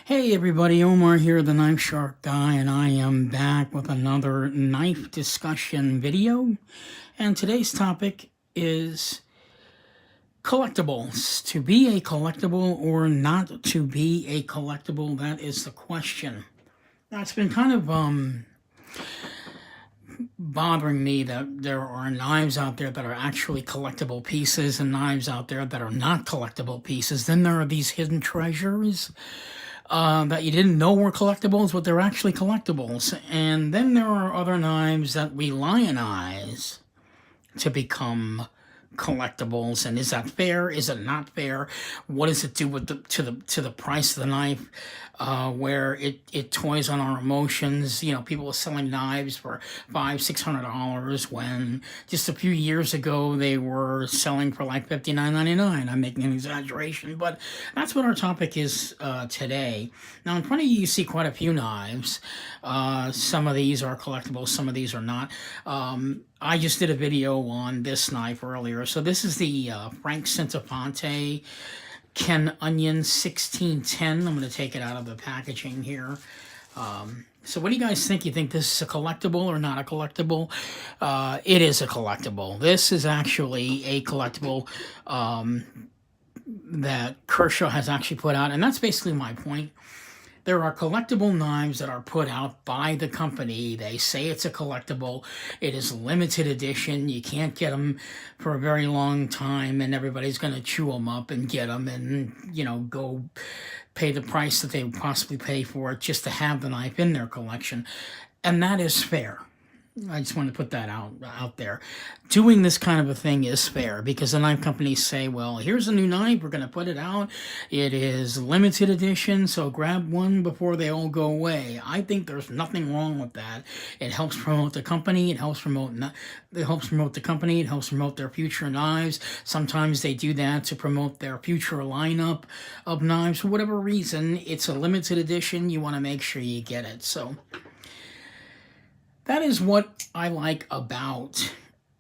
Hey everybody, Omar here, the Knife Shark Guy, and I am back with another knife discussion video. And today's topic is collectibles. To be a collectible or not to be a collectible, that is the question. That's been kind of bothering me that there are knives out there that are actually collectible pieces and knives out there that are not collectible pieces. Then there are these hidden treasures that you didn't know were collectibles, but they're actually collectibles. And then there are other knives that we lionize to become collectibles. And is that fair? Is it not fair? What does it do with to the price of the knife? Where it toys on our emotions. You know, people are selling knives for $500-$600 when just a few years ago they were selling for like $59.99. I'm making an exaggeration, but that's what our topic is today. Now, in front of you see quite a few knives. Some of these are collectibles, some of these are not. I just did a video on this knife earlier. So this is the Frank Centofonte Ken Onion 1610. I'm going to take it out of the packaging here. So what do you guys think? You think this is a collectible or not a collectible? It is a collectible. This is actually a collectible that Kershaw has actually put out. And that's basically my point. There are collectible knives that are put out by the company. They say it's a collectible. It is limited edition. You can't get them for a very long time, and everybody's going to chew them up and get them and, you know, go pay the price that they would possibly pay for it just to have the knife in their collection. And that is fair. I just want to put that out there. Doing this kind of a thing is fair because the knife companies say, well, here's a new knife, we're going to put it out. It is limited edition, so grab one before they all go away. I think there's nothing wrong with that. It helps promote the company, it helps promote the company, it helps promote their future knives. Sometimes they do that to promote their future lineup of knives. For whatever reason, it's a limited edition, you want to make sure you get it. So that is what I like about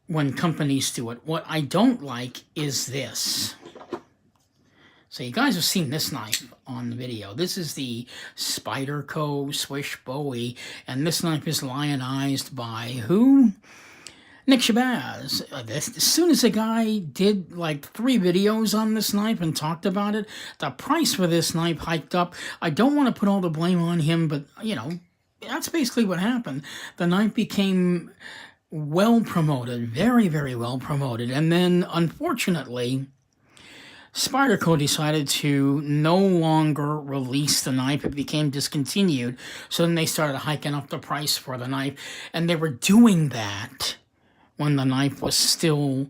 when companies do it. What I don't like is this. So you guys have seen this knife on the video. This is the Spyderco Swish Bowie, and this knife is lionized by who? Nick Shabazz. As soon as the guy did like 3 videos on this knife and talked about it, the price for this knife hiked up. I don't want to put all the blame on him, but, you know, that's basically what happened. The knife became well promoted, very, very well promoted. And then, unfortunately, Spyderco decided to no longer release the knife. It became discontinued. So then they started hiking up the price for the knife. And they were doing that when the knife was still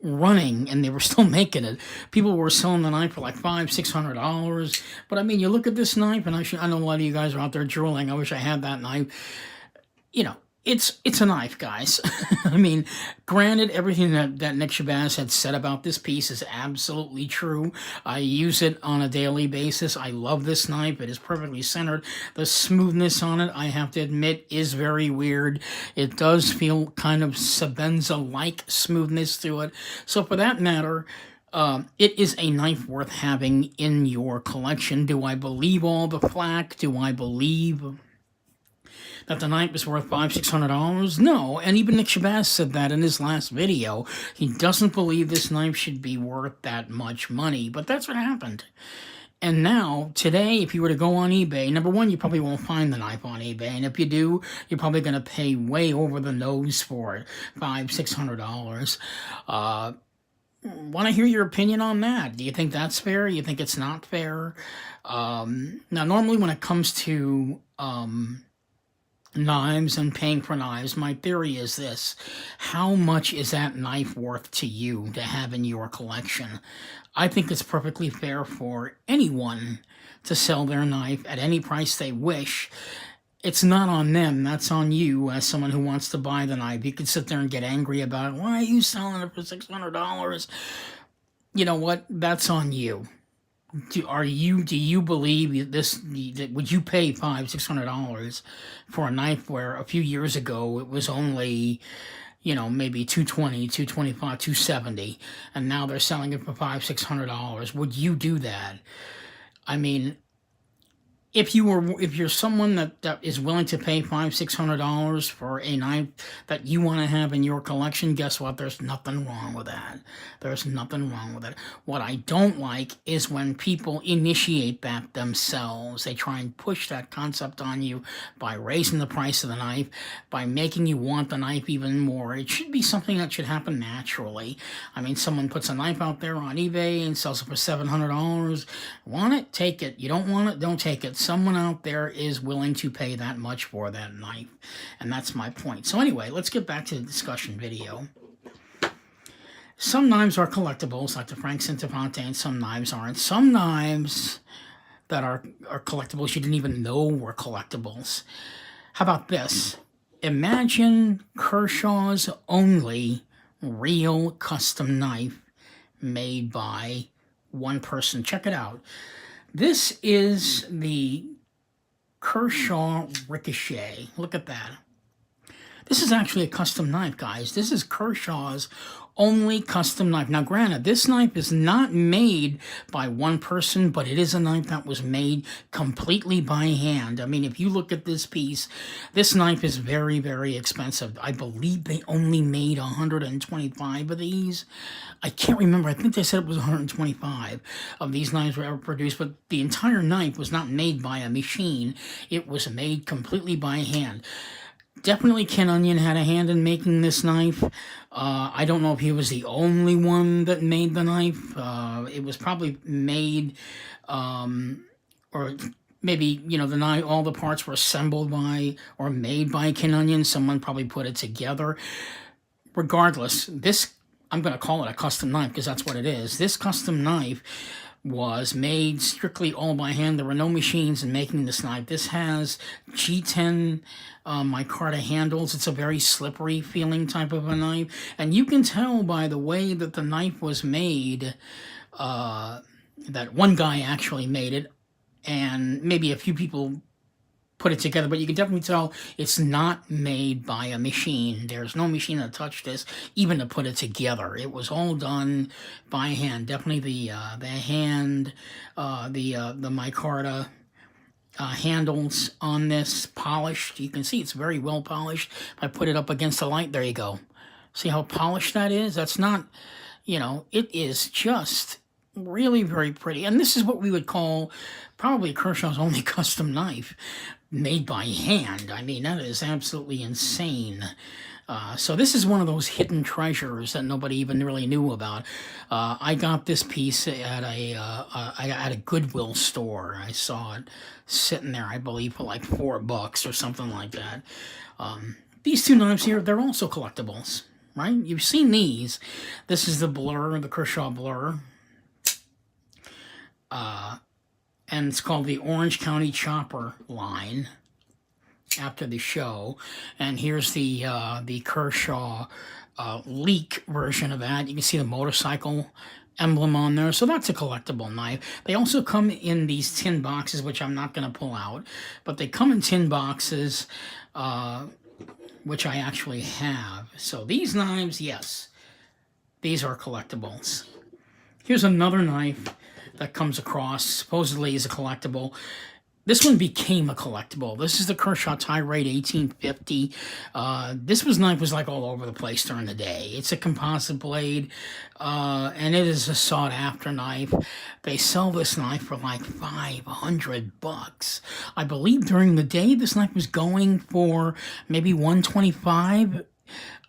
running and they were still making it. People were selling the knife for like $500-$600. But I mean, you look at this knife, and I know a lot of you guys are out there drooling. I wish I had that knife. You know, it's a knife, guys. I mean, granted, everything that Nick Shabazz had said about this piece is absolutely true. I use it on a daily basis. I love this knife. It is perfectly centered. The smoothness on it, I have to admit, is very weird. It does feel kind of Sebenza-like smoothness to it. So for that matter, it is a knife worth having in your collection. Do I believe all the flack? Do I believe that the knife is worth $500-$600? No, and even Nick Shabazz said that in his last video. He doesn't believe this knife should be worth that much money, but that's what happened. And now, today, if you were to go on eBay, number one, you probably won't find the knife on eBay, and if you do, you're probably going to pay way over the nose for it, $500-$600. Want to hear your opinion on that? Do you think that's fair? You think it's not fair? Now, normally when it comes to knives and paying for knives, my theory is this: how much is that knife worth to you to have in your collection? I think it's perfectly fair for anyone to sell their knife at any price they wish. It's not on them, that's on you as someone who wants to buy the knife. You could sit there and get angry about it. Why are you selling it for $600? You know what? That's on you. Do you believe this? Would you pay $500-$600 for a knife where a few years ago it was only, you know, maybe $220, $225, $270, and now they're selling it for $500-$600? Would you do that? I mean, if you're someone that is willing to pay $500-600 for a knife that you want to have in your collection, guess what? There's nothing wrong with that. There's nothing wrong with it. What I don't like is when people initiate that themselves. They try and push that concept on you by raising the price of the knife, by making you want the knife even more. It should be something that should happen naturally. I mean, someone puts a knife out there on eBay and sells it for $700. Want it? Take it. You don't want it? Don't take it. Someone out there is willing to pay that much for that knife, and that's my point. So anyway, let's get back to the discussion video. Some knives are collectibles, like the Frank Centofonte, and some knives aren't. Some knives that are collectibles you didn't even know were collectibles. How about this? Imagine Kershaw's only real custom knife made by one person. Check it out. This is the Kershaw Ricochet. Look at that. This is actually a custom knife, guys. This is Kershaw's only custom knife. Now, granted, this knife is not made by one person, but it is a knife that was made completely by hand. I mean, if you look at this piece, this knife is very, very expensive. I believe they only made 125 of these. I can't remember. I think they said it was 125 of these knives were ever produced, but the entire knife was not made by a machine. It was made completely by hand. Definitely Ken Onion had a hand in making this knife. I don't know if he was the only one that made the knife. It was probably made, or maybe, you know, the knife, all the parts were assembled by or made by Ken Onion. Someone probably put it together. Regardless, this, I'm going to call it a custom knife because that's what it is. This custom knife was made strictly all by hand. There were no machines in making this knife. This has G10 micarta handles. It's a very slippery feeling type of a knife. And you can tell by the way that the knife was made, that one guy actually made it, and maybe a few people put it together, but you can definitely tell it's not made by a machine. There's no machine that touched this, even to put it together. It was all done by hand. Definitely the hand, the micarta handles on this polished. You can see it's very well polished. If I put it up against the light, there you go. See how polished that is? That's not, you know, it is just really very pretty. And this is what we would call probably Kershaw's only custom knife made by hand. I mean, that is absolutely insane. So this is one of those hidden treasures that nobody even really knew about. I got this piece at a Goodwill store. I saw it sitting there, I believe, for like $4 or something like that. These two knives here, they're also collectibles, right? You've seen these. This is the Blur, the Kershaw Blur. And it's called the Orange County Chopper line after the show. And here's the Kershaw Leak version of that. You can see the motorcycle emblem on there. So that's a collectible knife. They also come in these tin boxes, which I'm not going to pull out. But they come in tin boxes, which I actually have. So these knives, yes, these are collectibles. Here's another knife that comes across, supposedly is a collectible. This one became a collectible. This is the Kershaw Tirade 1850. This knife was like all over the place during the day. It's a composite blade, and it is a sought-after knife. They sell this knife for like $500. I believe during the day this knife was going for maybe $125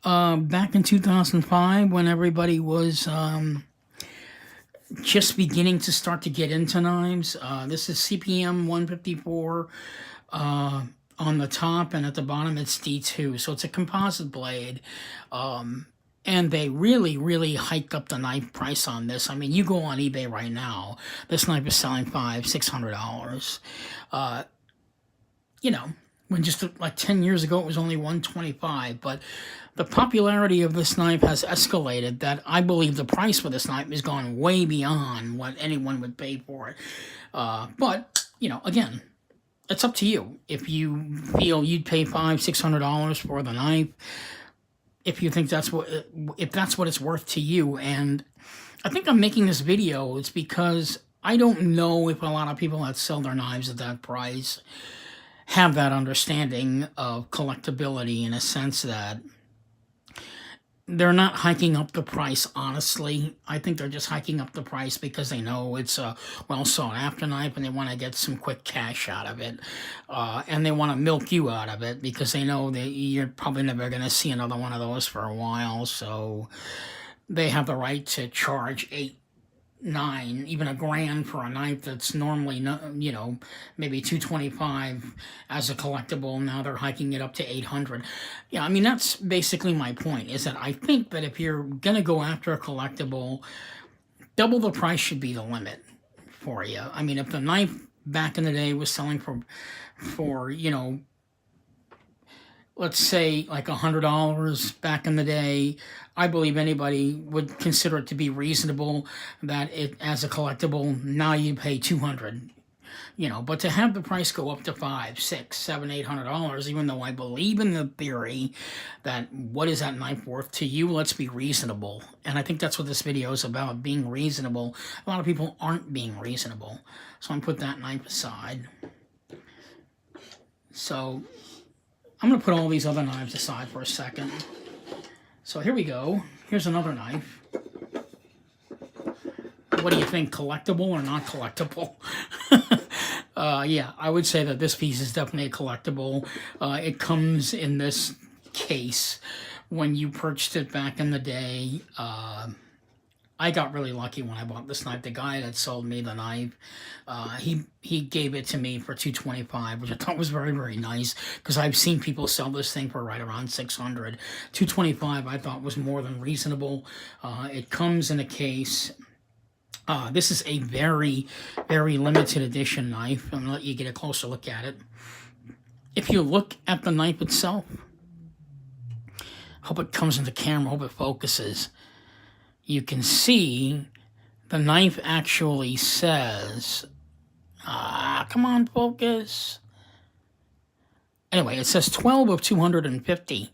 back in 2005 when everybody was just beginning to start to get into knives. This is CPM 154 on the top, and at the bottom it's D2. So it's a composite blade. And they really, really hiked up the knife price on this. I mean, you go on eBay right now, this knife is selling $500-600. You know, when just like 10 years ago it was only $125, but the popularity of this knife has escalated that I believe the price for this knife has gone way beyond what anyone would pay for it. But, you know, again, it's up to you. If you feel you'd pay $500-600 for the knife, if you think that's what it's worth to you. And I think I'm making this video, it's because I don't know if a lot of people that sell their knives at that price have that understanding of collectability, in a sense that they're not hiking up the price, honestly. I think they're just hiking up the price because they know it's a well sought after knife and they want to get some quick cash out of it. And they want to milk you out of it because they know that you're probably never going to see another one of those for a while. So they have the right to charge $8, $9, even $1,000 for a knife that's normally, you know, maybe $225 as a collectible. Now they're hiking it up to $800. Yeah, I mean, that's basically my point, is that I think that if you're gonna go after a collectible, double the price should be the limit for you. I mean, if the knife back in the day was selling for you know, let's say like $100 back in the day, I believe anybody would consider it to be reasonable that it, as a collectible, now you pay $200. You know, but to have the price go up to $500, $600, $700, $800, even though I believe in the theory that what is that knife worth to you? Let's be reasonable. And I think that's what this video is about, being reasonable. A lot of people aren't being reasonable. So I'm put that knife aside. So I'm going to put all these other knives aside for a second. So here we go. Here's another knife. What do you think, collectible or not collectible? Yeah, I would say that this piece is definitely a collectible. It comes in this case. When you purchased it back in the day, I got really lucky when I bought this knife. The guy that sold me the knife, he gave it to me for $225, which I thought was very, very nice, because I've seen people sell this thing for right around $600. $225 I thought was more than reasonable. It comes in a case. This is a very, very limited edition knife. I'm going to let you get a closer look at it. If you look at the knife itself, hope it comes into camera, hope it focuses. You can see the knife actually says, come on, focus. Anyway, it says 12 of 250.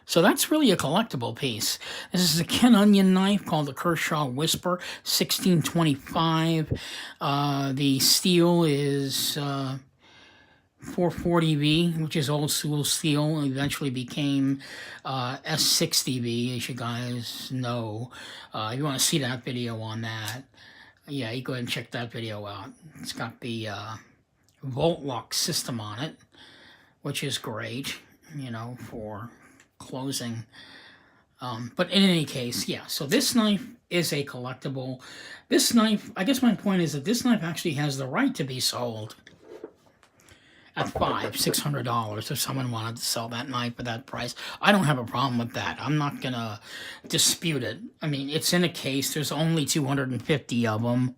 So that's really a collectible piece. This is a Ken Onion knife called the Kershaw Whisper 1625. The steel is 440V, which is old school steel. Eventually became S60V, as you guys know. If you want to see that video on that, yeah, you go ahead and check that video out. It's got the volt lock system on it, which is great, you know, for closing. But in any case, yeah, so this knife is a collectible. This knife, I guess my point is that this knife actually has the right to be sold at $500, $600 if someone wanted to sell that knife at that price. I don't have a problem with that. I'm not gonna dispute it. I mean, it's in a case. There's only 250 of them.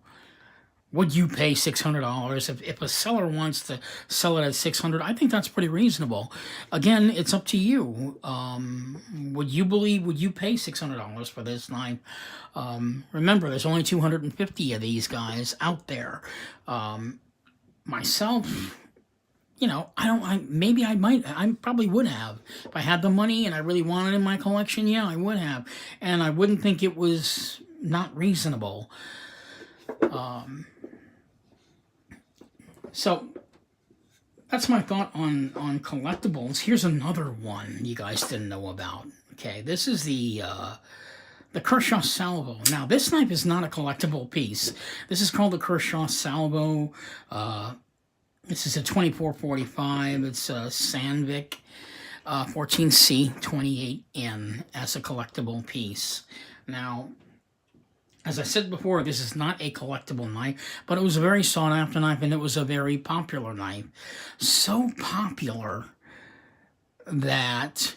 Would you pay $600? If a seller wants to sell it at $600, I think that's pretty reasonable. Again, it's up to you. Would you pay $600 for this knife? Remember, there's only 250 of these guys out there. Myself, you know, I probably would have. If I had the money and I really wanted it in my collection, yeah, I would have. And I wouldn't think it was not reasonable. So that's my thought on collectibles. Here's another one you guys didn't know about. Okay, this is the Kershaw Salvo. Now, this knife is not a collectible piece. This is called the Kershaw Salvo. This is a 2445. It's a Sandvik 14C 28N as a collectible piece. Now, as I said before, this is not a collectible knife, but it was a very sought-after knife, and it was a very popular knife. So popular that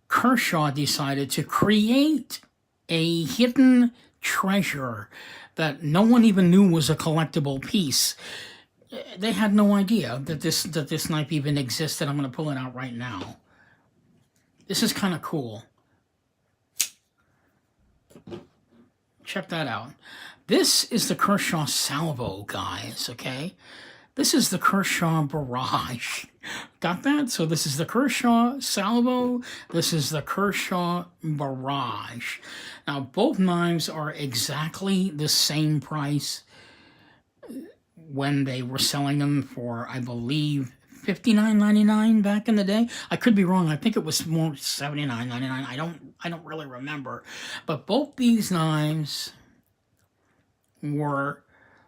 Kershaw decided to create a hidden treasure that no one even knew was a collectible piece. They had no idea that this knife even existed. I'm going to pull it out right now. This is kind of cool. Check that out. This is the Kershaw Salvo, guys, okay? This is the Kershaw Barrage. Got that? So this is the Kershaw Salvo. This is the Kershaw Barrage. Now, both knives are exactly the same price when they were selling them for, I believe, $59.99 back in the day. I could be wrong. I think it was more $79.99. I don't really remember. But both these knives were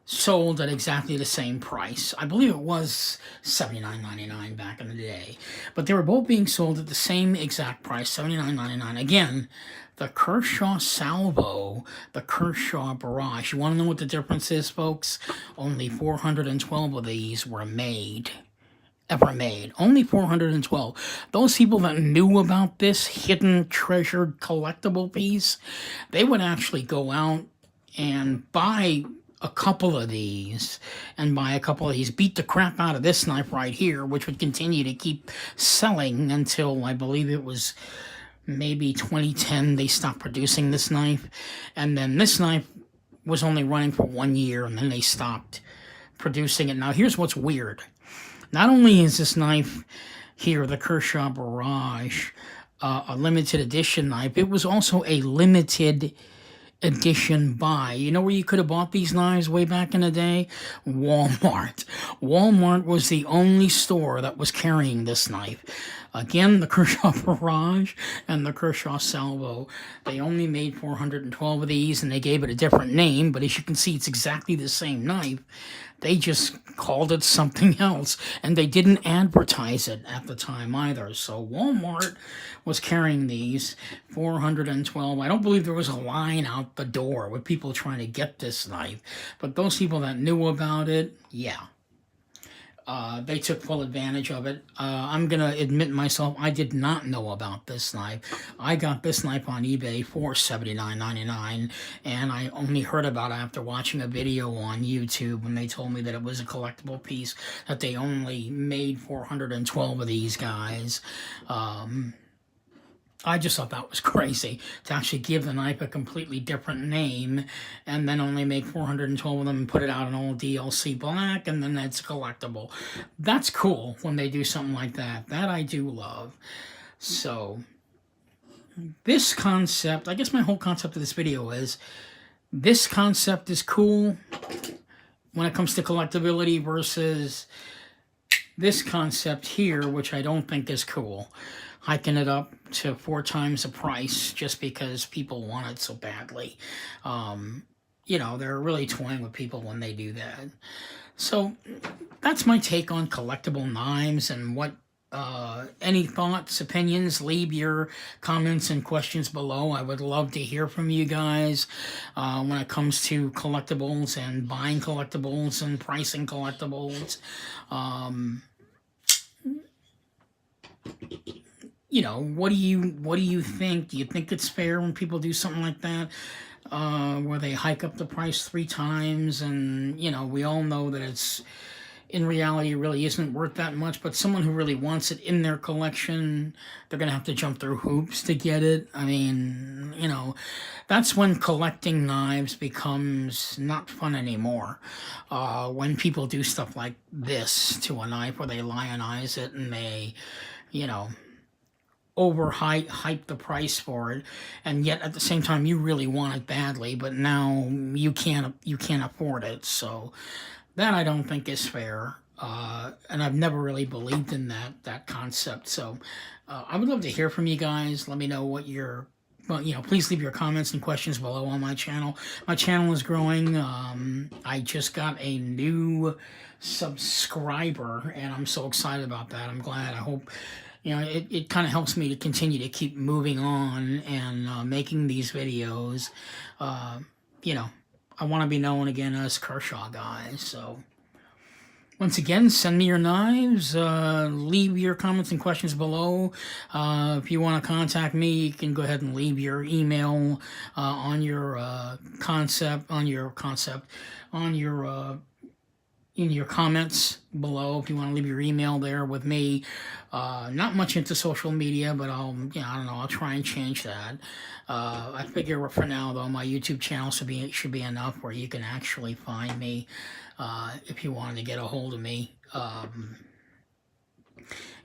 sold at exactly the same price. I believe it was $79.99 back in the day. But they were both being sold at the same exact price, $79.99. Again, the Kershaw Salvo, the Kershaw Barrage. You want to know what the difference is, folks? Only 412 of these were made. Ever made. Only 412. Those people that knew about this hidden treasured collectible piece, they would actually go out and buy a couple of these, beat the crap out of this knife right here, which would continue to keep selling until, I believe it was maybe 2010, they stopped producing this knife. And then this knife was only running for 1 year, and then they stopped producing it. Now, here's what's weird. Not only is this knife here, the Kershaw Barrage, a limited edition knife, it was also a limited edition buy. You know where you could have bought these knives way back in the day? Walmart. Walmart was the only store that was carrying this knife. Again, the Kershaw Barrage and the Kershaw Salvo. They only made 412 of these, and they gave it a different name, but as you can see, it's exactly the same knife. They just called it something else, and they didn't advertise it at the time either. So Walmart was carrying these, 412. I don't believe there was a line out the door with people trying to get this knife, but those people that knew about it, yeah. They took full advantage of it. I'm going to admit myself, I did not know about this knife. I got this knife on eBay for $79.99, and I only heard about it after watching a video on YouTube when they told me that it was a collectible piece, that they only made 412 of these guys. I just thought that was crazy, to actually give the knife a completely different name and then only make 412 of them and put it out in all DLC black, and then that's collectible. That's cool when they do something like that. That I do love. So, this concept, I guess my whole concept of this video is, this concept is cool when it comes to collectability versus this concept here, which I don't think is cool. Hiking it up to 4 times the price just because people want it so badly. You know, they're really toying with people when they do that. So that's my take on collectible knives, and what any thoughts, opinions, leave your comments and questions below. I would love to hear from you guys when it comes to collectibles and buying collectibles and pricing collectibles. You know, what do you think? Do you think it's fair when people do something like that, where they hike up the price 3 times? And you know, we all know that it's, in reality, it really isn't worth that much. But someone who really wants it in their collection, they're gonna have to jump through hoops to get it. I mean, you know, that's when collecting knives becomes not fun anymore. When people do stuff like this to a knife, where they lionize it and they, you know, hype the price for it, and yet at the same time you really want it badly, but now you can't afford it. So that I don't think is fair, and I've never really believed in that concept. So I would love to hear from you guys. Let me know what your, well, you know, please leave your comments and questions below on my channel. My channel is growing. I just got a new subscriber, and I'm so excited about that. I'm glad. I hope, you know, it kind of helps me to continue to keep moving on and making these videos. You know, I want to be known again as Kershaw Guys. So, once again, send me your knives. Leave your comments and questions below. If you want to contact me, you can go ahead and leave your email on your in your comments below. If you want to leave your email there with me. Not much into social media, but I don't know, I'll try and change that. I figure for now, though, my YouTube channel should be enough where you can actually find me. if you wanted to get a hold of me.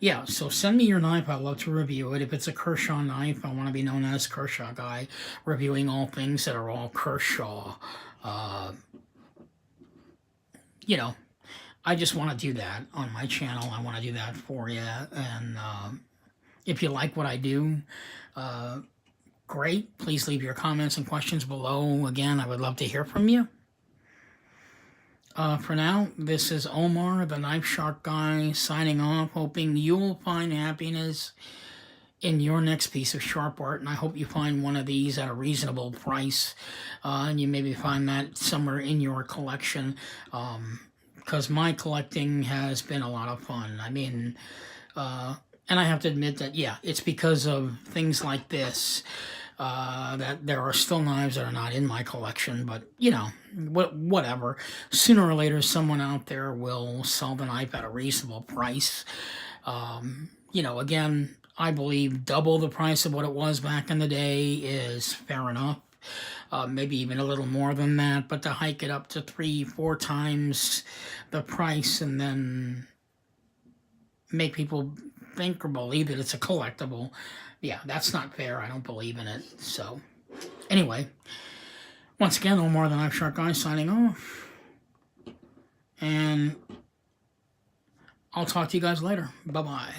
Yeah, so send me your knife. I'd love to review it. If it's a Kershaw knife, I want to be known as Kershaw Guy, reviewing all things that are all Kershaw. You know, I just want to do that on my channel. I want to do that for you. And if you like what I do, great. Please leave your comments and questions below. Again, I would love to hear from you. For now, this is Omar, the Knife Shark Guy, signing off, hoping you'll find happiness in your next piece of sharp art, and I hope you find one of these at a reasonable price, and you maybe find that somewhere in your collection, because my collecting has been a lot of fun. I mean, and I have to admit that, yeah, it's because of things like this that there are still knives that are not in my collection, but, you know, whatever. Sooner or later, someone out there will sell the knife at a reasonable price. You know, again, I believe double the price of what it was back in the day is fair enough. Maybe even a little more than that, but to hike it up to 3-4 times the price and then make people think or believe that it's a collectible, yeah, that's not fair. I don't believe in it. So, anyway, once again, Omar the Knife Shark Guy signing off. And I'll talk to you guys later. Bye-bye.